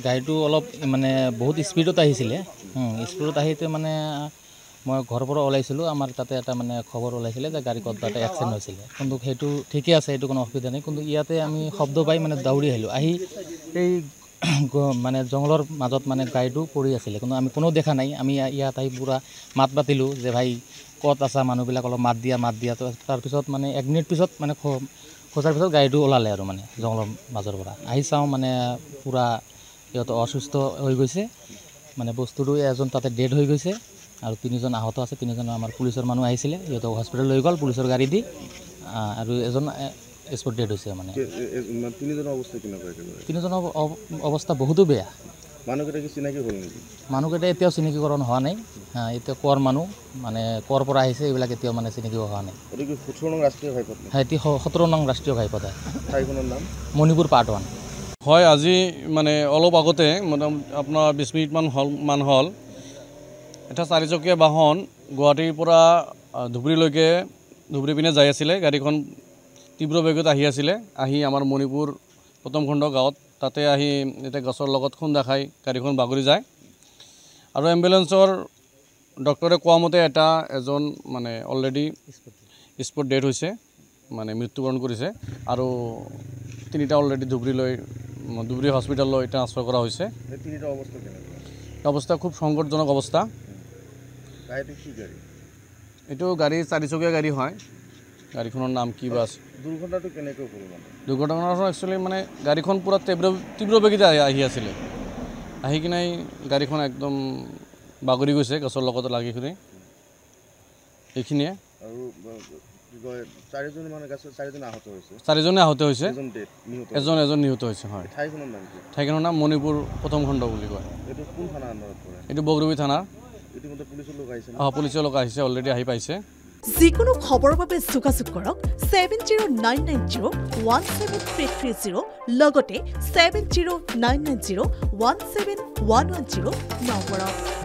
গাড়ীটো অলপ মানে বহুত স্পীডত আহিছিলে স্পীডত আহিতে মানে মই ঘৰৰ পৰা ওলাইছিলোঁ আমাৰ তাতে এটা মানে খবৰ ওলাইছিলে যে গাড়ী ক'ৰবাত এটা এক্সিডেণ্ট হৈছিলে কিন্তু সেইটো ঠিকে আছে সেইটো কোনো অসুবিধা নাই কিন্তু ইয়াতে আমি শব্দ পাই মানে দৌৰি আহিলোঁ আহি এই মানে জংঘলৰ মাজত মানে গাড়ীটো পৰি আছিলে কিন্তু আমি কোনো দেখা নাই আমি ইয়াত আহি পূৰা মাত পাতিলোঁ যে ভাই ক'ত আছা মানুহবিলাক অলপ মাত দিয়া তো তাৰপিছত মানে 1 মিনিট পিছত মানে খোজাৰ পিছত গাড়ীটো ওলালে আৰু মানে জংঘলৰ মাজৰ পৰা আহি চাওঁ মানে পূৰা সিহঁত অসুস্থ হৈ গৈছে মানে বস্তুটো এজন তাতে ডেড হৈ গৈছে আৰু 3জন আহত আছে 3জন আমাৰ পুলিচৰ মানুহ আহিছিলে সিহঁতক হস্পিটেল লৈ গ'ল পুলিচৰ গাড়ী দি আৰু এজন স্পট ডেড হৈছে মানে 3জনৰ অৱস্থা কেনেকুৱা একেবাৰে 3জনৰ অৱস্থা বহুতো বেয়া মানুহকেইটা কি চিনাকি হ'ল নেকি মানুহকেইটা এতিয়াও চিনাকিকৰণ হোৱা নাই এতিয়া কোৱাৰ মানুহ মানে কোৱাৰ পৰা আহিছে এইবিলাক এতিয়াও মানে চিনাকি হোৱা নাই এইটো 17 নং ৰাষ্ট্ৰীয় ঘাইপথ এটি 17 নং ৰাষ্ট্ৰীয় ঘাইপথ ঠাইখনৰ নাম মণিপুৰ পাৰ্ট 1 হয় আজি মানে অলপ আগতে মানে আপোনাৰ 20 মিনিটমান হ'ল এটা 4চকীয়া বাহন গুৱাহাটীৰ পৰা ধুবুৰী পিনে যাই আছিলে গাড়ীখন তীব্ৰ বেগত আহি আছিলে আহি আমাৰ মণিপুৰ প্ৰথম খণ্ড গাঁৱত তাতে আহি এটা গছৰ লগত খুন্দা খাই গাড়ীখন বাগৰি যায় আৰু এম্বুলেন্সৰ ডক্টৰে কোৱা মতে এজন মানে অলৰেডি স্পট ডেড হৈছে মানে মৃত্যুবৰণ কৰিছে আৰু 3টা অলৰেডি ধুবুৰী হস্পিটেললৈ ট্ৰান্সফাৰ কৰা হৈছে এই 3টা অৱস্থা কেনেকুৱা অৱস্থা খুব সংকটজনক অৱস্থা গাড়ীটো কি গাড়ী এইটো গাড়ী 4চকীয়া গাড়ী হয় গাড়ীখনৰ নাম কি বা আছে দুৰ্ঘটনাটো কেনেকৈ হ'ল মানে দুৰ্ঘটনাটো একচুৱেলি মানে গাড়ীখন পূৰা তীব্ৰ বেগেৰে আহি আছিলে আহি কিনে গাড়ীখন একদম বাগৰি গৈছে গছৰ লগত লাগি কৰি এইখিনিয়ে আৰু 4জন মানে 4জন আহত হৈছে 4জনে আহত হৈছে এজন নিহত হৈছে হয় ঠাইখনৰ নাম কি ঠাইখনৰ নাম মণিপুৰ প্ৰথম খণ্ড বুলি কয় এইটো কোন থানা আণ্ডাৰত পৰে এইটো বগৰুবি থানাৰ ইতিমধ্যে পুলিচৰ লোক আহিছে পুলিচৰ লোক আহিছে অলৰেডি আহি পাইছে যিকোনো খবৰৰ বাবে যোগাযোগ কৰক 7099017330 লগতে 7099017110 নম্বৰত